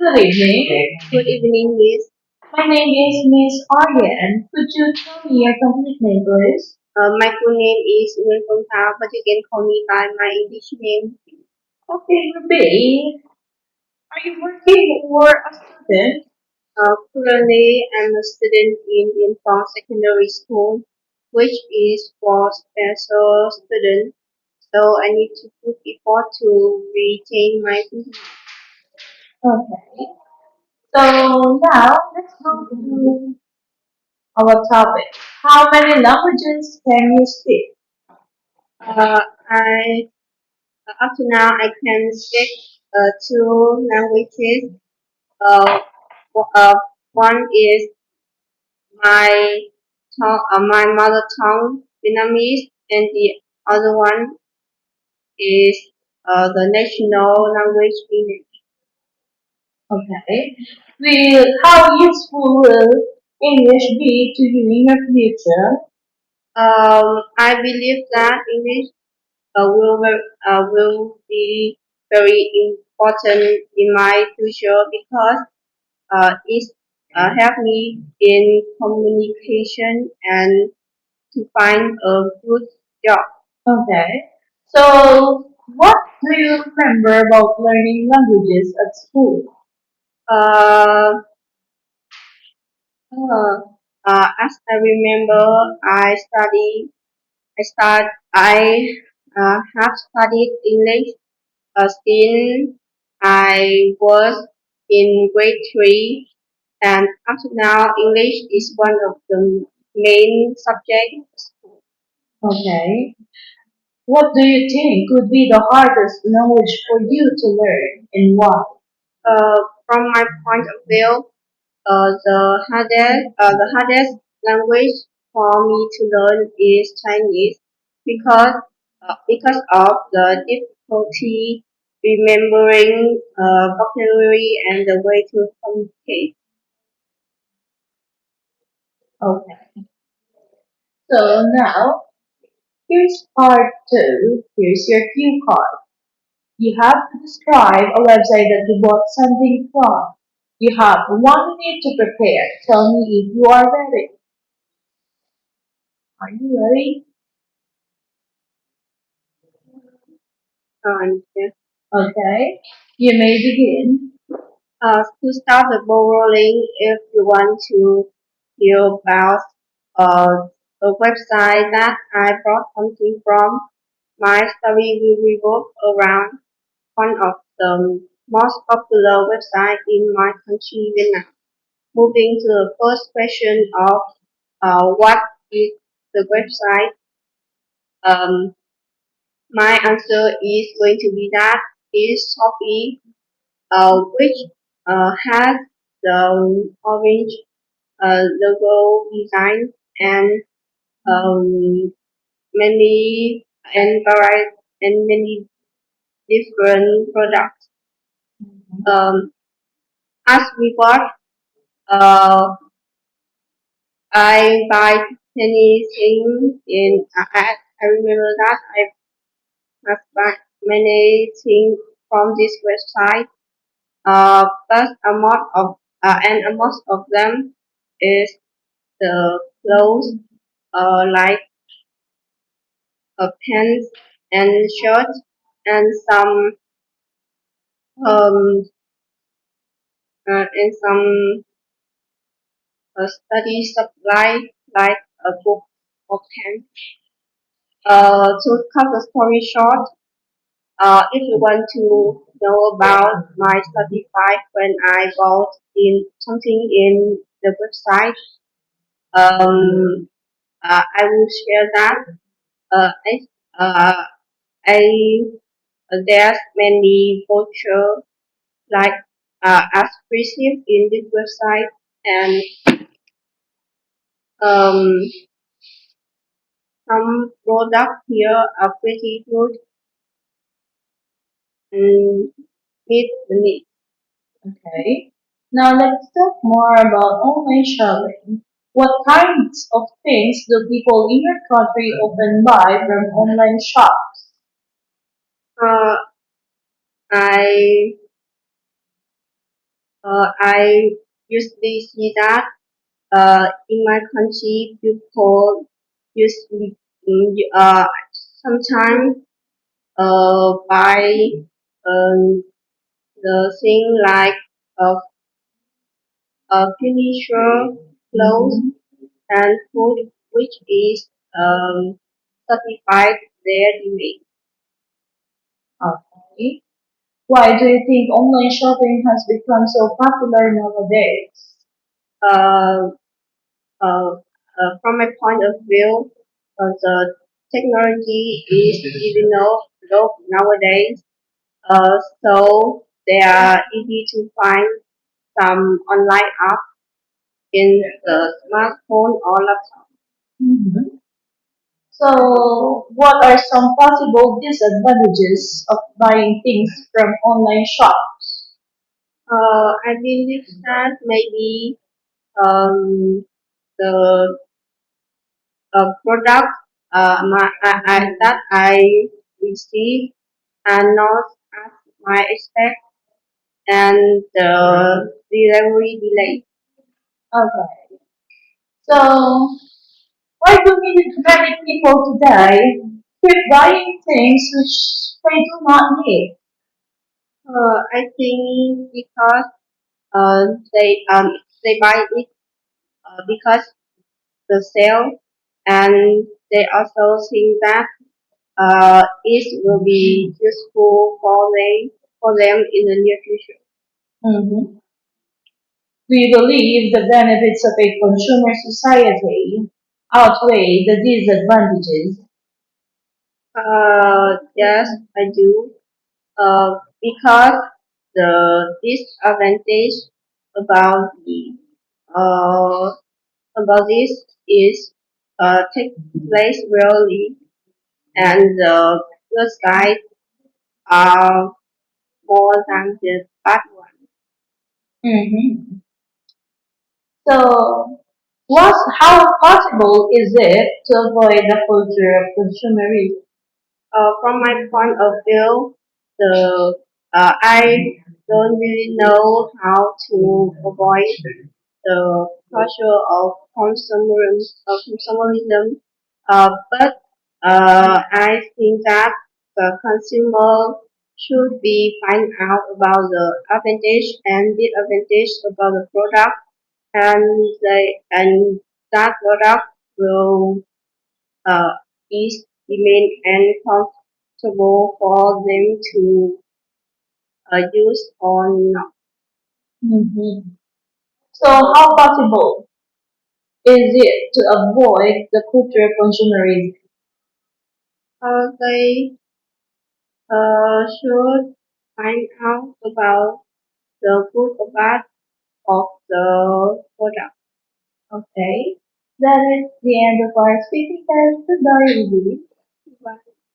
Good evening. Good evening, Miss. My name is Miss Aryan. Could you tell me your complete name, please? My full name is Nguyen Phương Thao, but you can call me by my English name. Okay, Ruby. Are you working or a student? Currently, I'm a student in Infant Secondary School, which is for special students. So I need to put effort to retain my position. Okay. So now let's go to our topic. How many languages can you speak? I Up to now I can speak two languages. Uh, One is my mother tongue, Vietnamese, and the other one is the national language English. Okay. Will how useful will English be to you in your future? I believe that English will be very important in my future because it help me in communication and to find a good job. Okay. So what do you remember about learning languages at school? Uh, uh, as I remember, I have studied English since I was in grade three, and up to now, English is one of the main subjects. Okay. What do you think would be the hardest language for you to learn and why? From my point of view, the hardest language for me to learn is Chinese because of the difficulty remembering vocabulary and the way to communicate. Okay. So now, here's part two. Here's your cue card. You have to describe a website that you bought something from. You have 1 minute to prepare. Tell me if you are ready. Are you ready? Yeah. Okay. You may begin. To start the ball rolling, if you want to hear about a website that I bought something from, my story will revolve around one of the most popular websites in my country, Vietnam. Moving to the first question of what is the website, um, my answer is going to be that is Shopee, which has the orange logo design and um, many and variety and many different products. Um, as reward, uh, I buy many things in. I remember that I have bought many things from this website. But a most of them is the clothes, like pants and shirts, and um some study supply like a book or pen. To cut the story short, if you want to know about my study life when I bought in something in the website, um, I will share that. Uh, I, uh, I there's many voucher like as received in this website, and um, some products here are pretty good and meet the need. Okay. Now let's talk more about online shopping. What kinds of things do people in your country often buy from online shops? Uh, I I usually see that in my country, people usually sometimes buy the thing like uh, furniture, clothes, and food, which is certified their image. Okay. Why do you think online shopping has become so popular nowadays? Uh, from my point of view, the technology is giving up nowadays. So they are easy to find some online app in the smartphone or laptop. Mhm. So, what are some possible disadvantages of buying things from online shops? I believe that maybe um, the product that I received are not as my expect and the delivery delay. Okay. So, why do many people today keep buying things which they do not need? I think because uh, they um they buy it because the sale and they also think that it will be useful for them in the near future. Mhm. Do you believe the benefits of a consumer society outweigh the disadvantages? Yes, I do. Because the disadvantage about the uh, about this is take place rarely, and the good side are more than the bad one. Mhm. So, how possible is it to avoid the culture of consumerism? From my point of view, the I don't really know how to avoid the culture of consumerism. But I think that the consumer should be find out about the advantage and disadvantage about the product, and that product will uh, is remain and comfortable for them to use or not. Mhm. So, how possible is it to avoid the culture of consumerism? They should find out about the good or bad of the product. Okay, that is the end of our speaking test. Goodbye, everybody.